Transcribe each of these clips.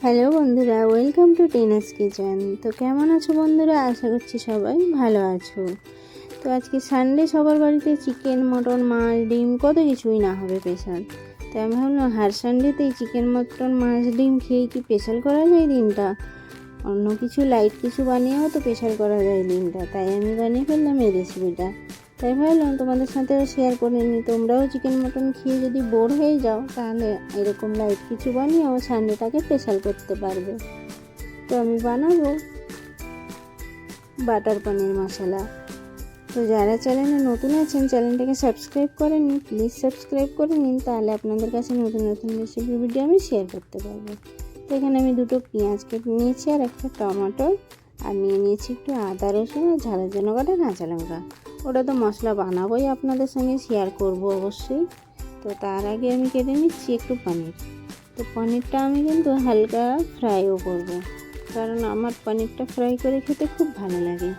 Hello বন্ধুরা, welcome to Tina's kitchen. তো কেমন আছো বন্ধুরা? আশা করছি সবাই ভালো আছো। তো আজকে সানডে, সবার বাড়িতে চিকেন, মটন, মাছ, ডিম কত কিছুই না হবে স্পেশাল। তো আমি ভাবলাম হার সানডেতেই চিকেন, মটন, মাছ, ডিম খেয়ে কি স্পেশাল করা যায় দিনটা। অন্য কিছু লাইট কিছু বানিয়েও তো স্পেশাল করা যায় দিনটা। তাই আমি বানিয়ে ফেললাম এই রেসিপিটা। তাই ভাবলাম তোমাদের সাথেও শেয়ার করে নিই। তোমরাও চিকেন মটন খেয়ে যদি বোর হয়ে যাও, তাহলে এরকম লাইট কিছু বানিয়েও সানডেটাকে স্পেশাল করতে পারবে। তো আমি বানাবো বাটার পনির মশলা। তো যারা চ্যানেলে নতুন আছেন, চ্যানেলটাকে সাবস্ক্রাইব করে নিন, প্লিজ সাবস্ক্রাইব করে নিন, তাহলে আপনাদের কাছে নতুন নতুন রেসিপি ভিডিও আমি শেয়ার করতে পারবো। তো এখানে আমি দুটো পেঁয়াজ কেটে নিয়েছি আর একটা টমেটো, আর নিয়ে নিয়েছি একটু আদা, রসুন আর ঝালের জন্য কাটা কাঁচা লঙ্কা। ওটা তো মশলা বানাবোই, আপনাদের সঙ্গে শেয়ার করব অবশ্যই। তো তার আগে আমি কেটে নিচ্ছি একটু পনির। তো পনিরটা আমি কিন্তু হালকা ফ্রাইও করব, কারণ আমার পনিরটা ফ্রাই করে খেতে খুব ভালো লাগে।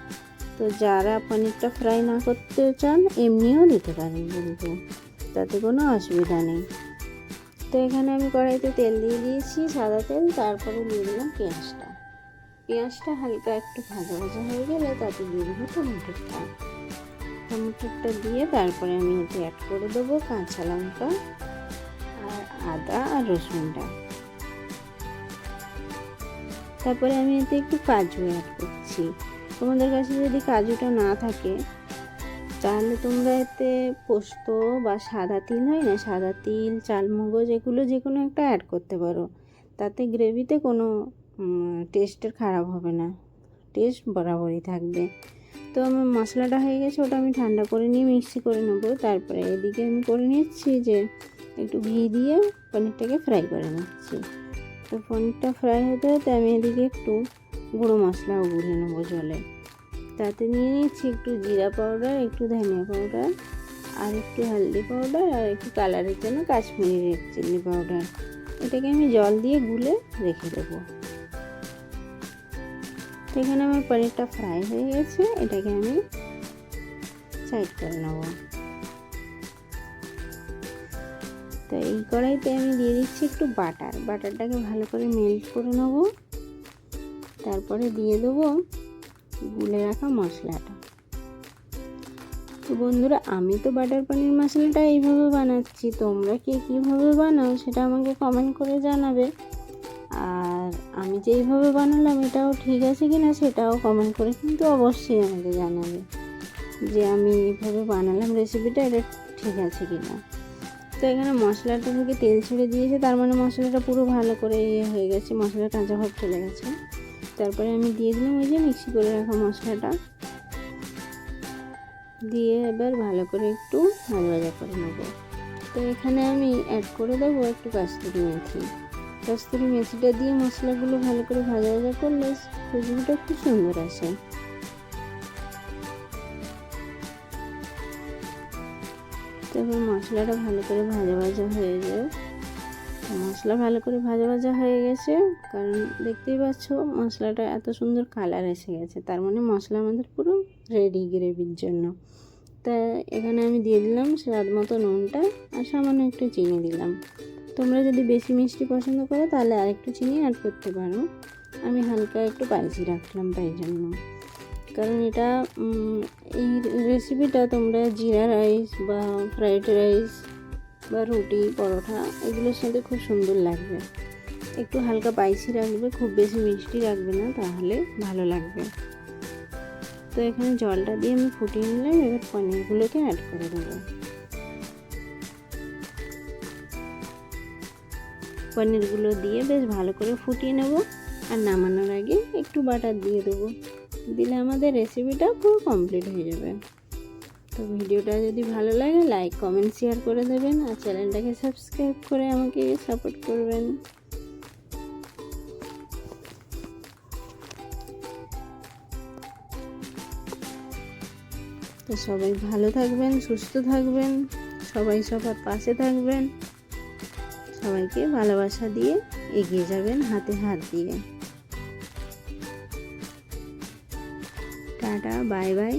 তো যারা পনিরটা ফ্রাই না করতে চান, এমনিও দিতে পারেন, কিন্তু তাতে কোনো অসুবিধা নেই। তো এখানে আমি কড়াইতে তেল দিয়ে দিয়েছি, সাদা তেল। তারপরে দিয়ে দিলাম পেঁয়াজটা হালকা একটু ভাজা ভাজা হয়ে গেলে তাতে দিয়ে দেবো টমেটোটা দিয়ে তারপরে আমি এতে অ্যাড করে দেবো কাঁচা লঙ্কা আর আদা আর রসুনটা। তারপরে আমি এতে একটু কাজু অ্যাড করছি। তোমাদের কাছে যদি কাজুটা না থাকে, তাহলে তোমরা এতে পোস্ত বা সাদা তিল হয় না, সাদা তিল, চালমগজ, এগুলো যে কোনো একটা অ্যাড করতে পারো। তাতে গ্রেভিতে কোনো টেস্টের খারাপ হবে না, টেস্ট বরাবরই থাকবে। তো আমার মশলাটা হয়ে গেছে, ওটা আমি ঠান্ডা করে নিয়ে মিক্সি করে নেবো। তারপরে এদিকে আমি করে নিচ্ছি যে একটু ঘি দিয়ে পনিরটাকে ফ্রাই করে নিচ্ছি। তো পনিরটা ফ্রাই হতে হতে আমি এদিকে একটু গুঁড়ো মশলাও গুঁড়ে নেবো জলে। তাতে নিয়ে নিচ্ছি একটু জিরা পাউডার, একটু ধনিয়া পাউডার, আর একটু হলদি পাউডার, আর একটু কালারের জন্য কাশ্মীরি রেড চিলি পাউডার। এটাকে আমি জল দিয়ে গুলে রেখে দেবো। তো এখানে আমার পনিরটা ফ্রাই হয়ে গেছে, এটাকে আমি সাইড করে নেব। তো এই কড়াইতে আমি দিয়ে দিচ্ছি একটু বাটারটাকে ভালো করে মেল্ট করে নেব। তারপরে দিয়ে দেবো গুলে রাখা মশলাটা। তো বন্ধুরা, আমি তো বাটার পনির মশলাটা এইভাবে বানাচ্ছি, তোমরা কে কীভাবে বানাও সেটা আমাকে কমেন্ট করে জানাবে। আর আমি যেইভাবে বানালাম এটাও ঠিক আছে কি না সেটাও কমেন্ট করে কিন্তু অবশ্যই আমাকে জানাবে, যে আমি এইভাবে বানালাম রেসিপিটা, এটা ঠিক আছে কি না। তো এখানে মশলাটা থেকে তেল ছেড়ে দিয়েছে, তার মানে মশলাটা পুরো ভালো করে হয়ে গেছে, মশলার কাঁচা ভাব চলে গেছে। তারপরে আমি দিয়ে দিলাম ওই যে মিক্সি করে রাখা মশলাটা, দিয়ে এবার ভালো করে একটু ভাজা করে নেবো। তো এখানে আমি অ্যাড করে দেবো একটু কস্তুরি মেথিটা দিয়ে মশলাগুলো ভালো করে ভাজা করলে খুশবুটা খুব সুন্দর আসে। তো এবার মশলাটা ভালো করে ভাজা হয়ে যায়। মশলা ভালো করে ভাজা হয়ে গেছে, কারণ দেখতেই পাচ্ছ মশলাটা এত সুন্দর কালার এসে গেছে, তার মানে মশলা আমাদের পুরো রেডি গ্রেভির জন্য। তা এখানে আমি দিয়ে দিলাম স্বাদ মতো নুনটা, আর সামান্য একটু চিনি দিলাম। তোমরা যদি বেশি মিষ্টি পছন্দ করো তাহলে আরেকটু চিনি অ্যাড করতে পারো। আমি হালকা একটু স্পাইসি রাখলাম তাই জন্য, কারণ এটা এই রেসিপিটা তোমরা জিরা রাইস বা ফ্রাইড রাইস বা রুটি, পরোটা এগুলোর সাথে খুব সুন্দর লাগবে। একটু হালকা স্পাইসি রাখবে, খুব বেশি মিষ্টি রাখবে না, তাহলে ভালো লাগবে। তো এখানে জলটা দিয়ে আমি ফুটিয়ে নিলাম। এবার পনিরগুলোকে অ্যাড করে দেবো। পনিরগুলো দিয়ে বেশ ভালো করে ফুটিয়ে নেব, আর নামানোর আগে একটু বাটার দিয়ে দেবো। দিলে আমাদের রেসিপিটা পুরো কমপ্লিট হয়ে যাবে। তো ভিডিওটা যদি ভালো লাগে লাইক, কমেন্ট, শেয়ার করে দেবেন, আর চ্যানেলটাকে সাবস্ক্রাইব করে আমাকে সাপোর্ট করবেন। তো সবাই ভালো থাকবেন, সুস্থ থাকবেন, সবাই সবার পাশে থাকবেন, সবাইকে ভালোবাসা দিয়ে এগিয়ে যাবেন হাতে হাত দিয়ে। Tata, bye bye.